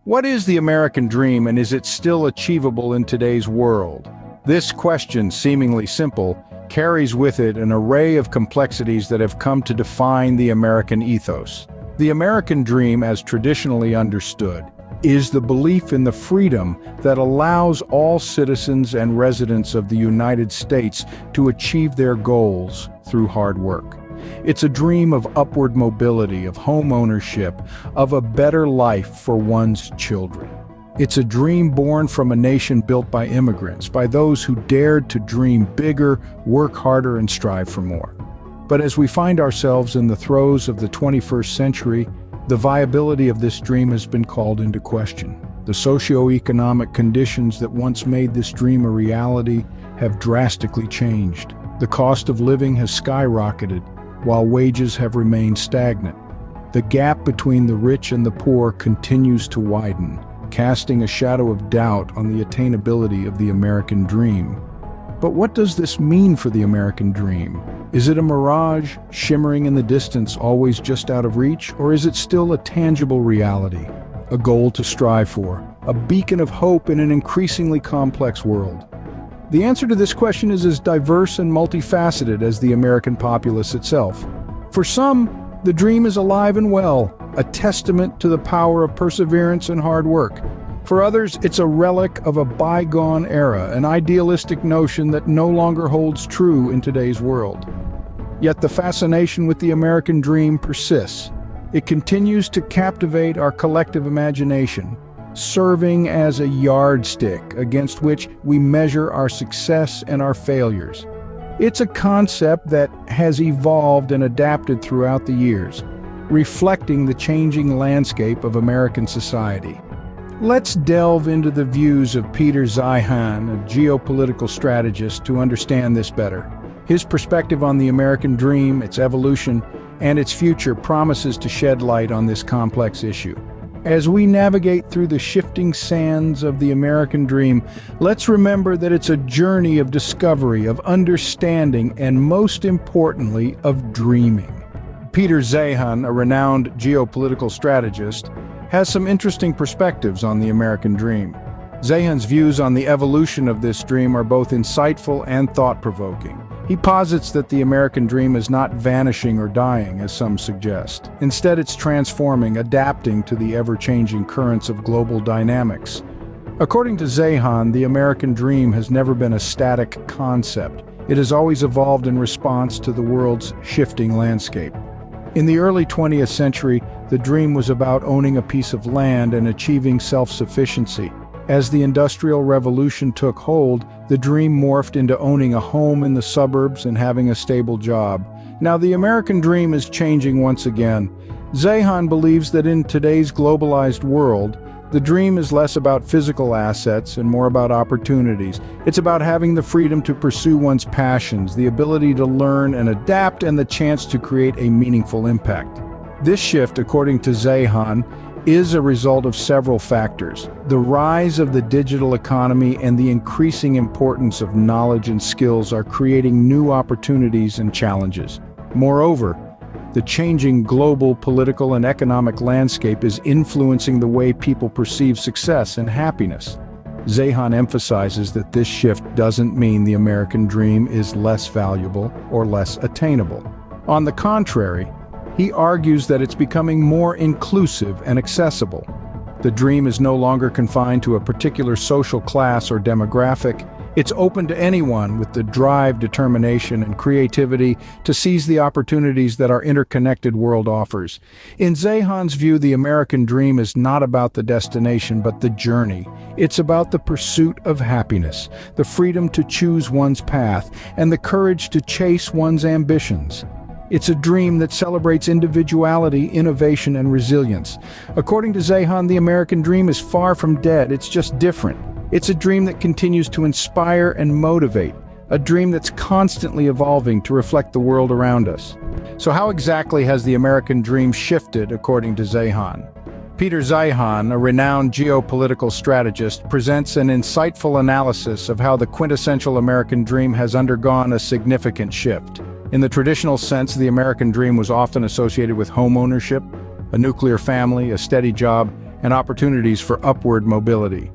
What is the American dream, and is it still achievable in today's world? This question, seemingly simple, carries with it an array of complexities that have come to define the American ethos. The American dream, as traditionally understood, is the belief in the freedom that allows all citizens and residents of the United States to achieve their goals through hard work. It's a dream of upward mobility, of home ownership, of a better life for one's children. It's a dream born from a nation built by immigrants, by those who dared to dream bigger, work harder, and strive for more. But as we find ourselves in the throes of the 21st century, the viability of this dream has been called into question. The socio-economic conditions that once made this dream a reality have drastically changed. The cost of living has skyrocketed, while wages have remained stagnant. The gap between the rich and the poor continues to widen, casting a shadow of doubt on the attainability of the American dream. But what does this mean for the American dream? Is it a mirage, shimmering in the distance, always just out of reach, or is it still a tangible reality, a goal to strive for, a beacon of hope in an increasingly complex world? The answer to this question is as diverse and multifaceted as the American populace itself. For some, the dream is alive and well, a testament to the power of perseverance and hard work. For others, it's a relic of a bygone era, an idealistic notion that no longer holds true in today's world. Yet the fascination with the American dream persists. It continues to captivate our collective imagination, serving as a yardstick against which we measure our success and our failures. It's a concept that has evolved and adapted throughout the years, reflecting the changing landscape of American society. Let's delve into the views of Peter Zeihan, a geopolitical strategist, to understand this better. His perspective on the American dream, its evolution, and its future promises to shed light on this complex issue. As we navigate through the shifting sands of the American dream, let's remember that it's a journey of discovery, of understanding, and most importantly, of dreaming. Peter Zeihan, a renowned geopolitical strategist, has some interesting perspectives on the American dream. Zeihan's views on the evolution of this dream are both insightful and thought-provoking. He posits that the American dream is not vanishing or dying, as some suggest. Instead, it's transforming, adapting to the ever-changing currents of global dynamics. According to Zeihan, the American dream has never been a static concept. It has always evolved in response to the world's shifting landscape. In the early 20th century, the dream was about owning a piece of land and achieving self-sufficiency. As the Industrial Revolution took hold, the dream morphed into owning a home in the suburbs and having a stable job. Now the American dream is changing once again. Zeihan believes that in today's globalized world, the dream is less about physical assets and more about opportunities. It's about having the freedom to pursue one's passions, the ability to learn and adapt, and the chance to create a meaningful impact. This shift, according to Zeihan, is a result of several factors. The rise of the digital economy and the increasing importance of knowledge and skills are creating new opportunities and challenges. Moreover, the changing global political and economic landscape is influencing the way people perceive success and happiness. Zeihan emphasizes that this shift doesn't mean the American dream is less valuable or less attainable. On the contrary, he argues that it's becoming more inclusive and accessible. The dream is no longer confined to a particular social class or demographic. It's open to anyone with the drive, determination, and creativity to seize the opportunities that our interconnected world offers. In Zeihan's view, the American dream is not about the destination, but the journey. It's about the pursuit of happiness, the freedom to choose one's path, and the courage to chase one's ambitions. It's a dream that celebrates individuality, innovation, and resilience. According to Zeihan, the American dream is far from dead, it's just different. It's a dream that continues to inspire and motivate, a dream that's constantly evolving to reflect the world around us. So how exactly has the American dream shifted, according to Zeihan? Peter Zeihan, a renowned geopolitical strategist, presents an insightful analysis of how the quintessential American dream has undergone a significant shift. In the traditional sense, the American dream was often associated with home ownership, a nuclear family, a steady job, and opportunities for upward mobility.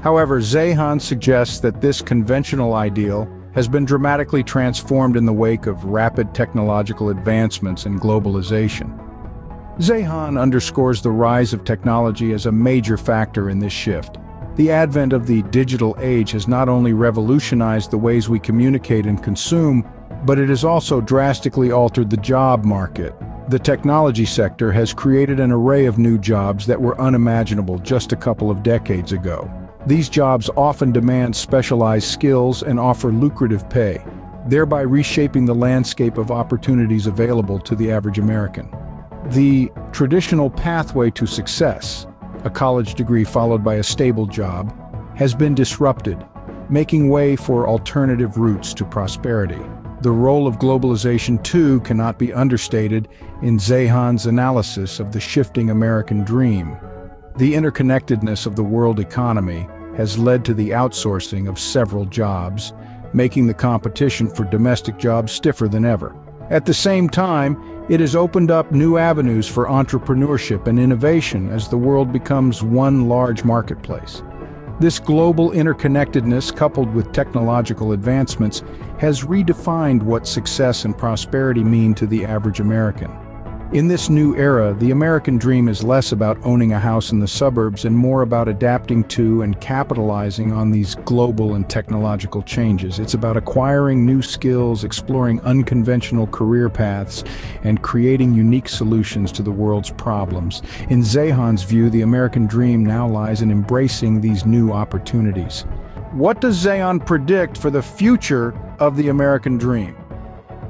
However, Zeihan suggests that this conventional ideal has been dramatically transformed in the wake of rapid technological advancements and globalization. Zeihan underscores the rise of technology as a major factor in this shift. The advent of the digital age has not only revolutionized the ways we communicate and consume, but it has also drastically altered the job market. The technology sector has created an array of new jobs that were unimaginable just a couple of decades ago. These jobs often demand specialized skills and offer lucrative pay, thereby reshaping the landscape of opportunities available to the average American. The traditional pathway to success, a college degree followed by a stable job, has been disrupted, making way for alternative routes to prosperity. The role of globalization, too, cannot be understated in Zeihan's analysis of the shifting American dream. The interconnectedness of the world economy has led to the outsourcing of several jobs, making the competition for domestic jobs stiffer than ever. At the same time, it has opened up new avenues for entrepreneurship and innovation as the world becomes one large marketplace. This global interconnectedness, coupled with technological advancements, has redefined what success and prosperity mean to the average American. In this new era, the American dream is less about owning a house in the suburbs and more about adapting to and capitalizing on these global and technological changes. It's about acquiring new skills, exploring unconventional career paths, and creating unique solutions to the world's problems. In Zeihan's view, the American dream now lies in embracing these new opportunities. What does Zeihan predict for the future of the American dream?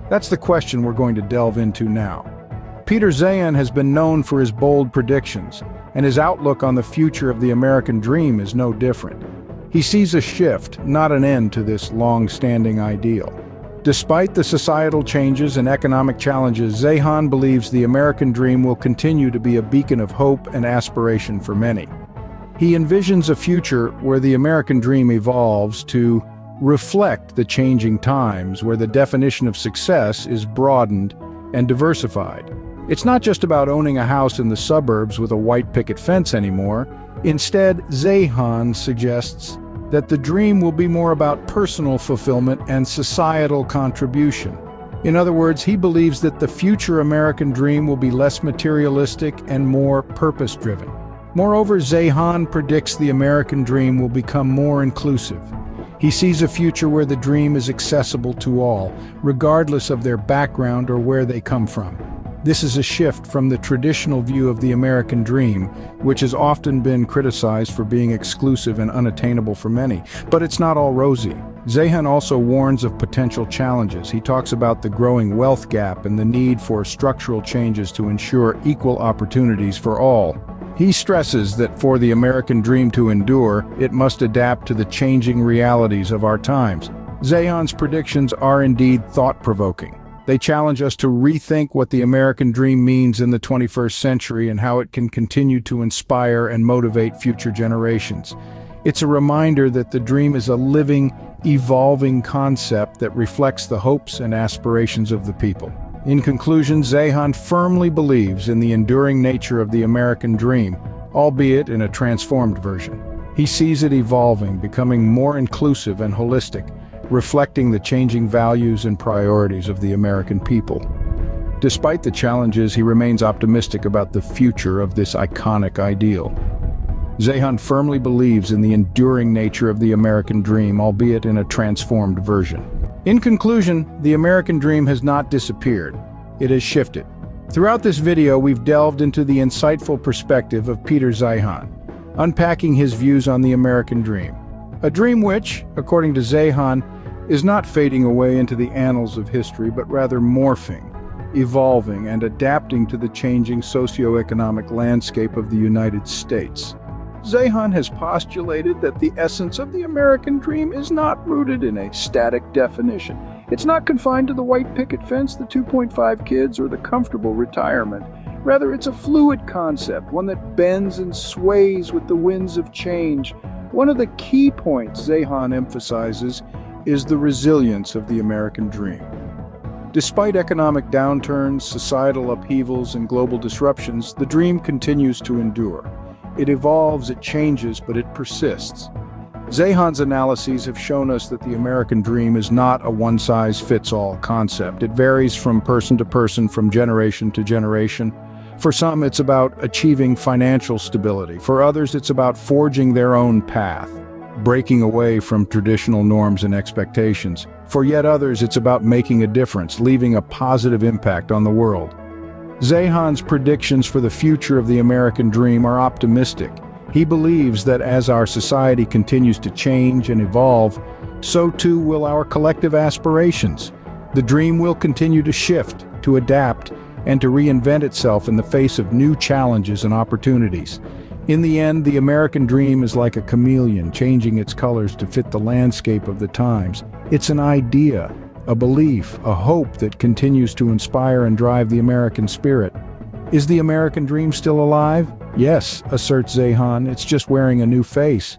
That's the question we're going to delve into now. Peter Zeihan has been known for his bold predictions, and his outlook on the future of the American dream is no different. He sees a shift, not an end to this long-standing ideal. Despite the societal changes and economic challenges, Zeihan believes the American dream will continue to be a beacon of hope and aspiration for many. He envisions a future where the American dream evolves to reflect the changing times, where the definition of success is broadened and diversified. It's not just about owning a house in the suburbs with a white picket fence anymore. Instead, Zeihan suggests that the dream will be more about personal fulfillment and societal contribution. In other words, he believes that the future American dream will be less materialistic and more purpose-driven. Moreover, Zeihan predicts the American dream will become more inclusive. He sees a future where the dream is accessible to all, regardless of their background or where they come from. This is a shift from the traditional view of the American dream, which has often been criticized for being exclusive and unattainable for many. But it's not all rosy. Zeihan also warns of potential challenges. He talks about the growing wealth gap and the need for structural changes to ensure equal opportunities for all. He stresses that for the American dream to endure, it must adapt to the changing realities of our times. Zeihan's predictions are indeed thought-provoking. They challenge us to rethink what the American dream means in the 21st century and how it can continue to inspire and motivate future generations. It's a reminder that the dream is a living, evolving concept that reflects the hopes and aspirations of the people. In conclusion, Zeihan firmly believes in the enduring nature of the American dream, albeit in a transformed version. He sees it evolving, becoming more inclusive and holistic, reflecting the changing values and priorities of the American people. Despite the challenges, he remains optimistic about the future of this iconic ideal. Zeihan firmly believes in the enduring nature of the American dream, albeit in a transformed version. In conclusion, the American dream has not disappeared. It has shifted. Throughout this video, we've delved into the insightful perspective of Peter Zeihan, unpacking his views on the American dream. A dream which, according to Zeihan, is not fading away into the annals of history, but rather morphing, evolving, and adapting to the changing socio-economic landscape of the United States. Zeihan has postulated that the essence of the American dream is not rooted in a static definition. It's not confined to the white picket fence, the 2.5 kids, or the comfortable retirement. Rather, it's a fluid concept, one that bends and sways with the winds of change. One of the key points Zeihan emphasizes is the resilience of the American dream. Despite economic downturns, societal upheavals, and global disruptions, the dream continues to endure. It evolves, it changes, but it persists. Zeihan's analyses have shown us that the American dream is not a one-size-fits-all concept. It varies from person to person, from generation to generation. For some, it's about achieving financial stability. For others, it's about forging their own path, breaking away from traditional norms and expectations. For yet others, it's about making a difference, leaving a positive impact on the world. Zeihan's predictions for the future of the American dream are optimistic. He believes that as our society continues to change and evolve, so too will our collective aspirations. The dream will continue to shift, to adapt, and to reinvent itself in the face of new challenges and opportunities. In the end, the American dream is like a chameleon, changing its colors to fit the landscape of the times. It's an idea, a belief, a hope that continues to inspire and drive the American spirit. Is the American dream still alive? Yes, asserts Zeihan, it's just wearing a new face.